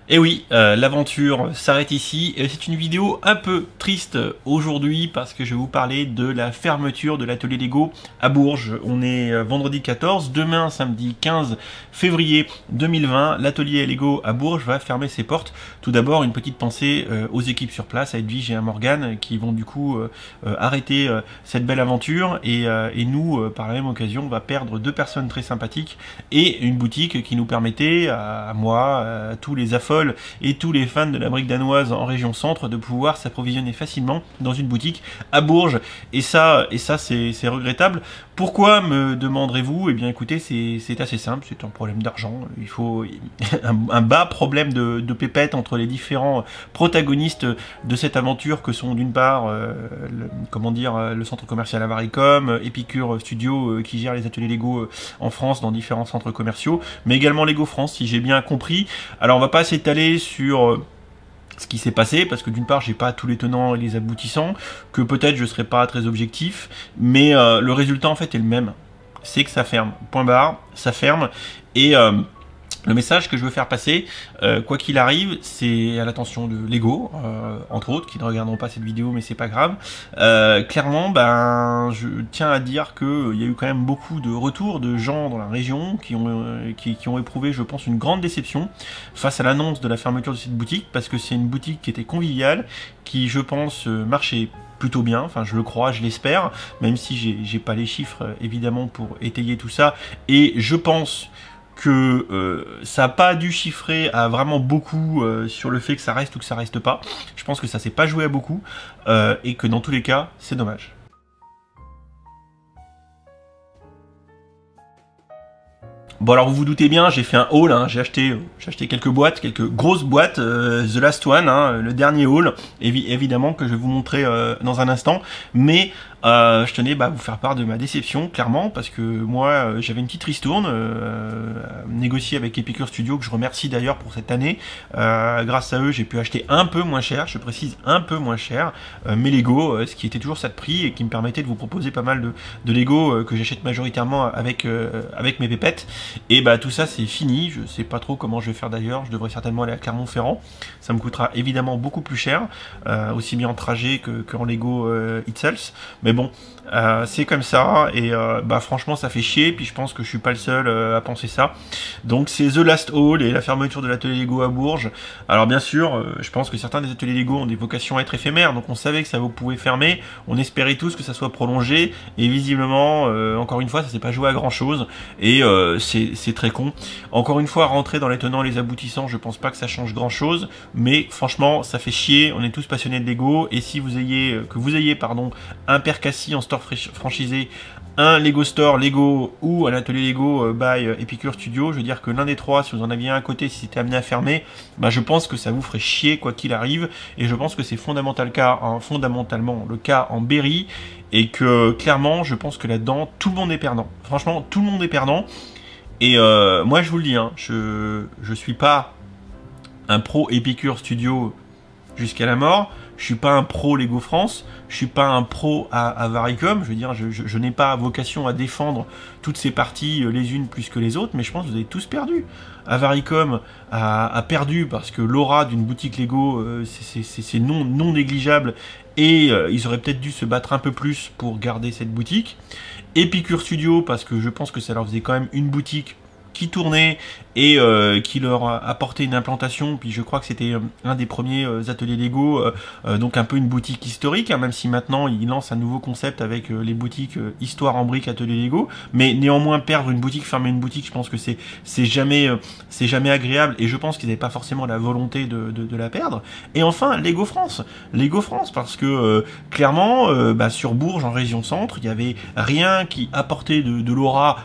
Et oui, l'aventure s'arrête ici et c'est une vidéo un peu triste aujourd'hui parce que je vais vous parler de la fermeture de l'atelier Lego à Bourges. On est vendredi 14, demain samedi 15 février 2020, l'atelier Lego à Bourges va fermer ses portes. Tout d'abord, une petite pensée aux équipes sur place, à Edwige et à Morgane, qui vont du coup arrêter cette belle aventure et nous, par la même occasion, on va perdre deux personnes très sympathiques et une boutique qui nous permettait, à moi, à tous les affoles et tous les fans de la brique danoise en région centre de pouvoir s'approvisionner facilement dans une boutique à Bourges. Et ça c'est regrettable. Pourquoi, me demanderez-vous? Eh bien écoutez, c'est assez simple, c'est un problème d'argent. Il faut un bas problème de pépette entre les différents protagonistes de cette aventure que sont d'une part le centre commercial Avaricom, Epicure Studio qui gère les ateliers Lego en France dans différents centres commerciaux, mais également Lego France si j'ai bien compris. Alors on va pas s'étaler sur ce qui s'est passé, parce que d'une part j'ai pas tous les tenants et les aboutissants, que peut-être je serai pas très objectif, mais le résultat en fait est le même, c'est que ça ferme, point barre, ça ferme, et le message que je veux faire passer, quoi qu'il arrive, c'est à l'attention de Lego, entre autres, qui ne regarderont pas cette vidéo, mais c'est pas grave. Clairement, ben, je tiens à dire que il y a eu quand même beaucoup de retours de gens dans la région qui ont éprouvé, je pense, une grande déception face à l'annonce de la fermeture de cette boutique, parce que c'est une boutique qui était conviviale, qui, je pense, marchait plutôt bien, enfin je le crois, je l'espère, même si j'ai pas les chiffres évidemment pour étayer tout ça, et je pense que ça n'a pas dû chiffrer à vraiment beaucoup sur le fait que ça reste ou que ça reste pas. Je pense que ça s'est pas joué à beaucoup et que dans tous les cas, c'est dommage. Bon alors vous vous doutez bien, j'ai fait un haul, hein, j'ai acheté quelques boîtes, quelques grosses boîtes, The Last One, hein, le dernier haul, évidemment que je vais vous montrer dans un instant, mais je tenais à vous faire part de ma déception, clairement, parce que moi j'avais une petite ristourne négociée avec Epicure Studio, que je remercie d'ailleurs pour cette année. Grâce à eux j'ai pu acheter un peu moins cher, je précise un peu moins cher, mes Lego, ce qui était toujours ça de prix et qui me permettait de vous proposer pas mal de Lego que j'achète majoritairement avec mes pépettes. Et bah tout ça c'est fini, je sais pas trop comment je vais faire d'ailleurs, je devrais certainement aller à Clermont-Ferrand, ça me coûtera évidemment beaucoup plus cher, aussi bien en trajet que en Lego itself, mais bon, c'est comme ça, et bah franchement ça fait chier, puis je pense que je suis pas le seul à penser ça. Donc c'est The Last Haul et la fermeture de l'atelier Lego à Bourges. Alors bien sûr, je pense que certains des ateliers Lego ont des vocations à être éphémères, donc on savait que ça pouvait fermer, on espérait tous que ça soit prolongé, et visiblement, encore une fois, ça s'est pas joué à grand chose, et c'est très con. Encore une fois, rentrer dans les tenants et les aboutissants, je pense pas que ça change grand chose, mais franchement, ça fait chier, on est tous passionnés de Lego, et si vous ayez, un père Cassis en store franchisé, un Lego Store Lego ou un atelier Lego by Epicure Studio, je veux dire que l'un des trois, si vous en aviez un à côté, si c'était amené à fermer, bah je pense que ça vous ferait chier quoi qu'il arrive, et je pense que c'est fondamentalement le cas en Berry, et que clairement, je pense que là-dedans, tout le monde est perdant. Franchement, tout le monde est perdant. Et moi je vous le dis, hein, je suis pas un pro Epicure Studio jusqu'à la mort, je suis pas un pro Lego France, je suis pas un pro à Avaricom, je veux dire, je n'ai pas vocation à défendre toutes ces parties les unes plus que les autres, mais je pense que vous avez tous perdu. Avaricom a perdu parce que l'aura d'une boutique Lego, c'est non négligeable, et ils auraient peut-être dû se battre un peu plus pour garder cette boutique. Epicure Studio, parce que je pense que ça leur faisait quand même une boutique qui tournait et qui leur apportait une implantation, puis je crois que c'était un des premiers ateliers Lego, donc un peu une boutique historique, hein, même si maintenant ils lancent un nouveau concept avec les boutiques Histoire en briques atelier Lego, mais néanmoins perdre une boutique, fermer une boutique, je pense que c'est jamais agréable, et je pense qu'ils n'avaient pas forcément la volonté de la perdre. Et enfin Lego France, parce que clairement sur Bourges en région centre, il y avait rien qui apportait de l'aura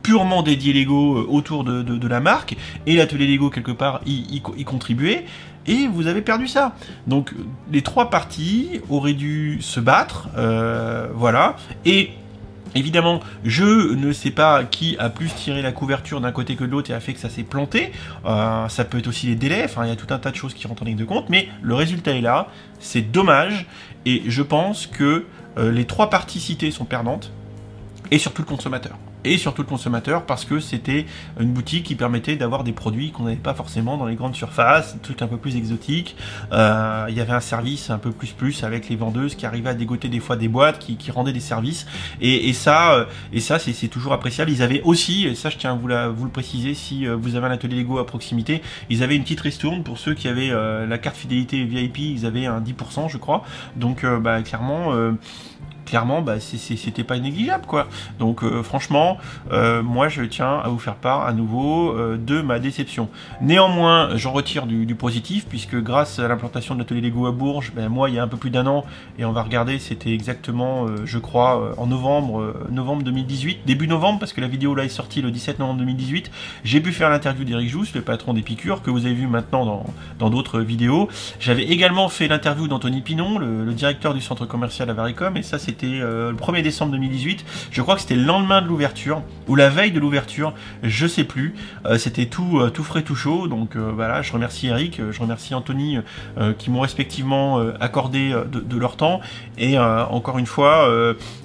purement dédié Lego autour de la marque, et l'atelier Lego quelque part y contribuait, et vous avez perdu ça. Donc les trois parties auraient dû se battre, voilà, et évidemment, je ne sais pas qui a plus tiré la couverture d'un côté que de l'autre et a fait que ça s'est planté. Ça peut être aussi les délais, enfin il y a tout un tas de choses qui rentrent en ligne de compte, mais le résultat est là, c'est dommage, et je pense que les trois parties citées sont perdantes, et surtout le consommateur. et surtout le consommateur, parce que c'était une boutique qui permettait d'avoir des produits qu'on n'avait pas forcément dans les grandes surfaces, des trucs un peu plus exotiques. Il y avait un service un peu plus avec les vendeuses qui arrivaient à dégoter des fois des boîtes, qui rendaient des services, et ça c'est toujours appréciable. Ils avaient aussi, et ça je tiens à vous le préciser, si vous avez un atelier Lego à proximité, ils avaient une petite ristourne pour ceux qui avaient la carte fidélité VIP, ils avaient un 10% je crois, donc clairement, bah, c'était pas négligeable, quoi. Donc, franchement, moi, je tiens à vous faire part à nouveau de ma déception. Néanmoins, j'en retire du positif, puisque grâce à l'implantation de l'atelier Lego à Bourges, ben, moi, il y a un peu plus d'un an, et on va regarder, c'était exactement, je crois, en novembre 2018, début novembre, parce que la vidéo là est sortie le 17 novembre 2018, j'ai pu faire l'interview d'Eric Jousse, le patron des Piqûres, que vous avez vu maintenant dans d'autres vidéos. J'avais également fait l'interview d'Anthony Pinon, le directeur du centre commercial à Varicom, et ça, c'était le 1er décembre 2018, je crois que c'était le lendemain de l'ouverture, ou la veille de l'ouverture, je sais plus, c'était tout frais, tout chaud, donc voilà, je remercie Eric, je remercie Anthony, qui m'ont respectivement accordé de leur temps, et encore une fois,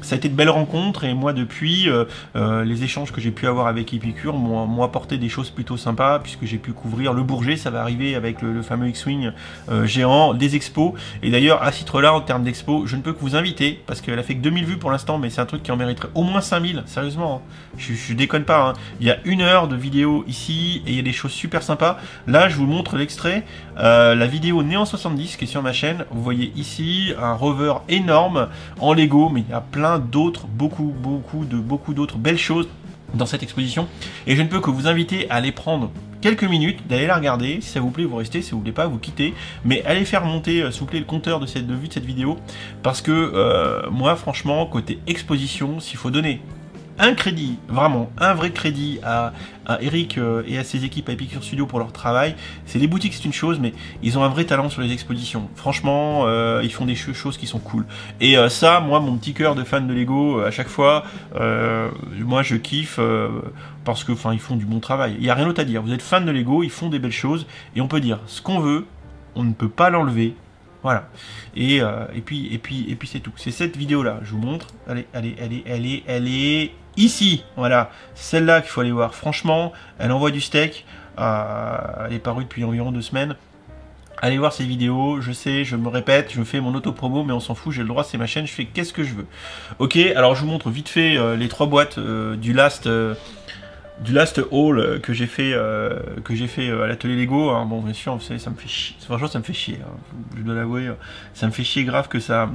ça a été de belles rencontres, et moi depuis, les échanges que j'ai pu avoir avec Epicure m'ont apporté des choses plutôt sympas, puisque j'ai pu couvrir le Bourget, ça va arriver avec le fameux X-Wing géant, des expos, et d'ailleurs à ce titre-là, en termes d'expo, je ne peux que vous inviter, parce qu'elle a fait que 2000 vues pour l'instant, mais c'est un truc qui en mériterait au moins 5000, sérieusement, hein. Je déconne pas, hein. Il y a 1 heure de vidéo ici, et il y a des choses super sympas. Là, je vous montre l'extrait, la vidéo Néant 70 qui est sur ma chaîne, vous voyez ici un rover énorme en Lego, mais il y a plein d'autres, beaucoup d'autres belles choses dans cette exposition, et je ne peux que vous inviter à aller prendre quelques minutes, d'aller la regarder, si ça vous plaît vous restez, si vous voulez pas vous quittez, mais allez faire monter s'il vous plaît le compteur de vue de cette vidéo, parce que moi franchement côté exposition, s'il faut donner un crédit, vraiment un vrai crédit à Eric et à ses équipes à Epicure Studio pour leur travail, c'est les boutiques c'est une chose, mais ils ont un vrai talent sur les expositions. Franchement, ils font des choses qui sont cool. Et ça, moi, mon petit cœur de fan de Lego, à chaque fois, moi je kiffe parce que, enfin, ils font du bon travail. Il n'y a rien d'autre à dire. Vous êtes fan de Lego, ils font des belles choses et on peut dire ce qu'on veut, on ne peut pas l'enlever. Voilà. Et puis c'est tout. C'est cette vidéo là, je vous montre. Elle est ici. Voilà. C'est celle-là qu'il faut aller voir. Franchement, elle envoie du steak. Elle est parue depuis environ 2 semaines. Allez voir ces vidéos, je sais, je me répète, je fais mon auto-promo, mais on s'en fout, j'ai le droit, c'est ma chaîne, je fais qu'est-ce que je veux. Ok, alors je vous montre vite fait les 3 boîtes du last haul que j'ai fait à l'atelier Lego, hein. Bon bien sûr vous savez ça me fait chier, franchement ça me fait chier, hein. Je dois l'avouer, ça me fait chier grave que ça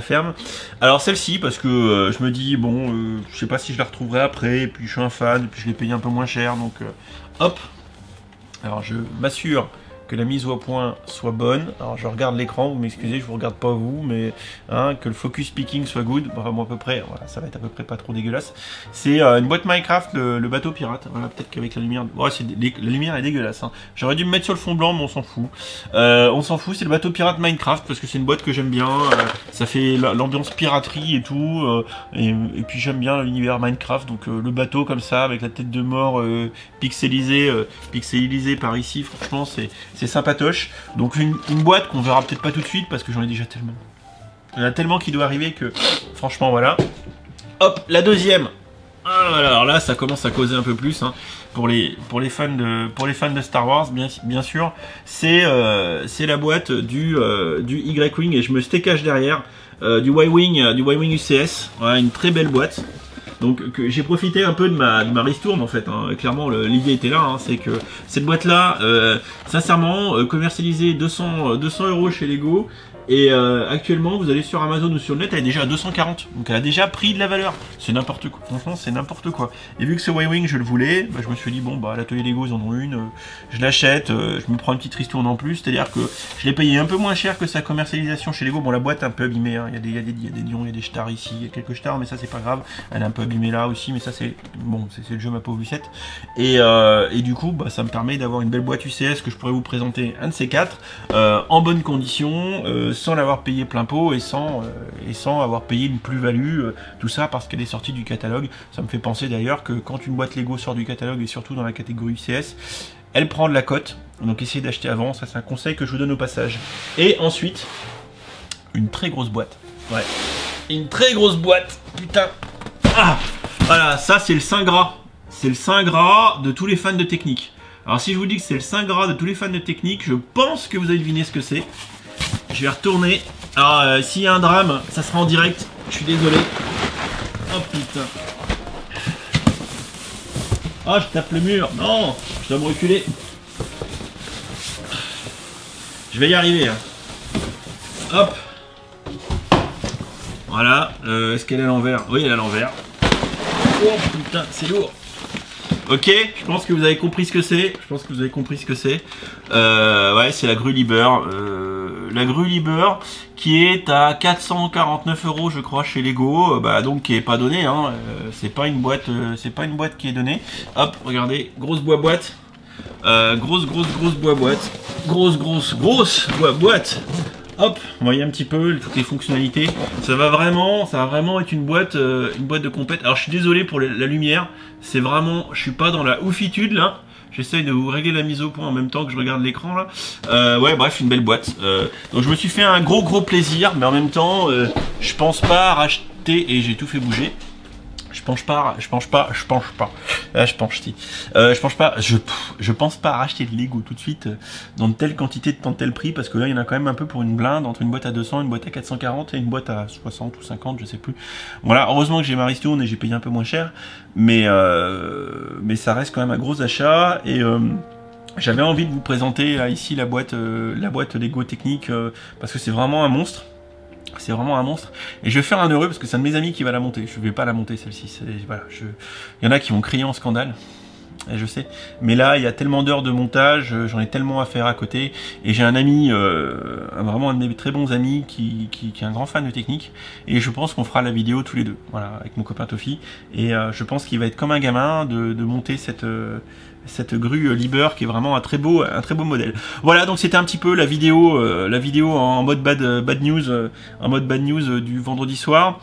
ferme. Alors celle-ci parce que je me dis bon je sais pas si je la retrouverai après, et puis je suis un fan, et puis je l'ai payé un peu moins cher, donc hop, alors je m'assure que la mise au point soit bonne. Alors je regarde l'écran, vous m'excusez, je vous regarde pas vous, mais hein, que le focus picking soit good, vraiment à peu près, voilà, ça va être à peu près pas trop dégueulasse. C'est une boîte Minecraft, le bateau pirate, voilà, peut-être qu'avec la lumière, ouais, la lumière est dégueulasse, hein. J'aurais dû me mettre sur le fond blanc, mais on s'en fout. C'est le bateau pirate Minecraft, parce que c'est une boîte que j'aime bien, ça fait l'ambiance piraterie et tout, et puis j'aime bien l'univers Minecraft, donc le bateau comme ça, avec la tête de mort pixelisée par ici, franchement c'est sympatoche. Donc une boîte qu'on verra peut-être pas tout de suite parce que j'en ai déjà tellement. Il y en a tellement qui doit arriver que franchement voilà. Hop, la deuxième. Ah, voilà, alors là ça commence à causer un peu plus, hein, pour les fans de Star Wars bien sûr. C'est la boîte du Y-Wing, et je me cache derrière du Y-Wing UCS. Voilà, une très belle boîte. Donc j'ai profité un peu de ma ristourne en fait, hein. Clairement l'idée était là, hein. C'est que cette boîte là, sincèrement, commercialisée 200 € chez Lego, et actuellement vous allez sur Amazon ou sur le net, elle est déjà à 240, donc elle a déjà pris de la valeur. C'est n'importe quoi, franchement c'est n'importe quoi. Et vu que ce Y-Wing je le voulais, bah, je me suis dit bon bah à l'atelier Lego ils en ont une, je l'achète, je me prends une petite ristourne en plus, c'est à dire que je l'ai payé un peu moins cher que sa commercialisation chez Lego. Bon la boîte est un peu abîmée, hein. Il y a des lions, il y a des stars ici, il y a quelques stars, mais ça c'est pas grave, elle est un peu abîmée là aussi, mais ça c'est bon, c'est le jeu ma pauvre Lucette. Et du coup bah, ça me permet d'avoir une belle boîte UCS que je pourrais vous présenter un de ces 4 en bonne condition, sans l'avoir payé plein pot et sans avoir payé une plus-value, tout ça parce qu'elle est sortie du catalogue. Ça me fait penser d'ailleurs que quand une boîte Lego sort du catalogue, et surtout dans la catégorie UCS, elle prend de la cote, donc essayez d'acheter avant, ça c'est un conseil que je vous donne au passage. Et ensuite, une très grosse boîte, ouais, une très grosse boîte, putain, ah, Voilà, ça c'est le Saint Gras. C'est le Saint Gras de tous les fans de technique. Alors si je vous dis que c'est le Saint Gras de tous les fans de technique, je pense que vous avez deviné ce que c'est. Je vais retourner. Alors s'il y a un drame, ça sera en direct. Je suis désolé. Oh putain. Oh, je tape le mur. Non, je dois me reculer. Je vais y arriver. Hein. Hop. Voilà. Est-ce qu'elle est à l'envers? Oui, elle est à l'envers. Oh putain, c'est lourd. Ok, je pense que vous avez compris ce que c'est. Ouais, c'est la grue Liber. La grue Liber qui est à 449 € je crois chez Lego. Donc qui est pas donnée. Hein. C'est pas une boîte qui est donnée. Hop, regardez, grosse boîte. Grosse boîte. Grosse boîte. Hop, vous voyez un petit peu toutes les fonctionnalités. Ça va vraiment être une boîte de compète. Alors je suis désolé pour la lumière. C'est vraiment, je suis pas dans la oufitude là. J'essaye de vous régler la mise au point en même temps que je regarde l'écran là. Ouais, bref, une belle boîte. Donc je me suis fait un gros plaisir, mais en même temps, je pense pas racheter et j'ai tout fait bouger. Je pense pas à racheter de Lego tout de suite dans de telles quantités de tant de tel prix, parce que là il y en a quand même un peu pour une blinde, entre une boîte à 200, une boîte à 440 et une boîte à 60 ou 50, je sais plus. Voilà, heureusement que j'ai ma ristourne et j'ai payé un peu moins cher, mais ça reste quand même un gros achat. Et j'avais envie de vous présenter là, ici la boîte Lego Technique, parce que c'est vraiment un monstre. C'est vraiment un monstre. Et je vais faire un heureux parce que c'est un de mes amis qui va la monter. Je vais pas la monter celle-ci. Voilà, il y en a qui vont crier en scandale. Et je sais. Mais là, il y a tellement d'heures de montage, j'en ai tellement à faire à côté. Et j'ai un ami, vraiment un de mes très bons amis, qui est un grand fan de technique. Et je pense qu'on fera la vidéo tous les deux. Voilà, avec mon copain Tofi. Et je pense qu'il va être comme un gamin de monter cette grue Liber qui est vraiment un très beau modèle. Voilà, donc c'était un petit peu la vidéo en mode bad news du vendredi soir.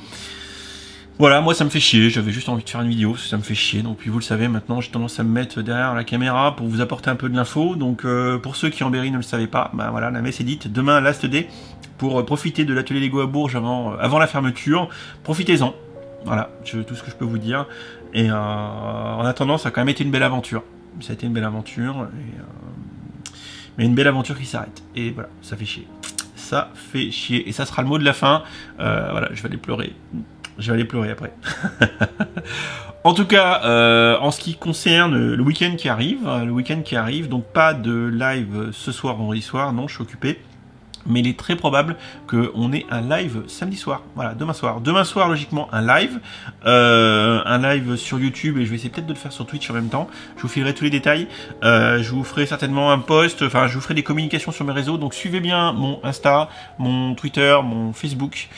Voilà, moi ça me fait chier, j'avais juste envie de faire une vidéo, ça me fait chier, donc puis vous le savez maintenant, j'ai tendance à me mettre derrière la caméra pour vous apporter un peu de l'info. Donc pour ceux qui en Berry ne le savaient pas, voilà, la messe est dite, demain last day pour profiter de l'atelier Lego à Bourges avant la fermeture. Profitez-en, voilà, tout ce que je peux vous dire. Et en attendant, ça a quand même été une belle aventure. Ça a été une belle aventure, mais une belle aventure qui s'arrête. Et voilà, ça fait chier. Ça fait chier. Et ça sera le mot de la fin. Voilà, je vais aller pleurer. Je vais aller pleurer après. En tout cas, en ce qui concerne le week-end qui arrive, donc pas de live ce soir, vendredi soir, non, je suis occupé. Mais il est très probable qu'on ait un live samedi soir. Voilà, demain soir. Demain soir, logiquement, un live sur YouTube, et je vais essayer peut-être de le faire sur Twitch en même temps. Je vous filerai tous les détails. Je vous ferai certainement un post, enfin, je vous ferai des communications sur mes réseaux. Donc, suivez bien mon Insta, mon Twitter, mon Facebook,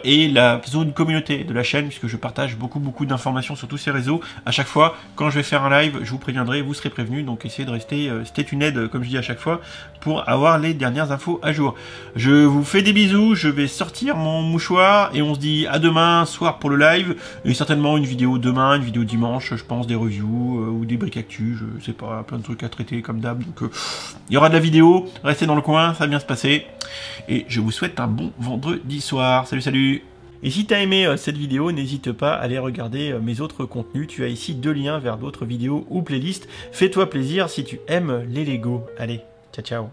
et la zone communauté de la chaîne, puisque je partage beaucoup d'informations sur tous ces réseaux. À chaque fois, quand je vais faire un live, je vous préviendrai, vous serez prévenus. Donc, essayez de rester, c'était une aide, comme je dis à chaque fois, pour avoir les dernières infos à jour. Je vous fais des bisous, je vais sortir mon mouchoir et on se dit à demain soir pour le live, et certainement une vidéo demain, une vidéo dimanche, je pense, des reviews ou des briques actu, je sais pas, plein de trucs à traiter comme d'hab. Donc il y aura de la vidéo, restez dans le coin, ça va bien se passer, et je vous souhaite un bon vendredi soir. Salut. Et si tu as aimé cette vidéo, n'hésite pas à aller regarder mes autres contenus. Tu as ici 2 liens vers d'autres vidéos ou playlists. Fais-toi plaisir si tu aimes les Lego. Allez, ciao.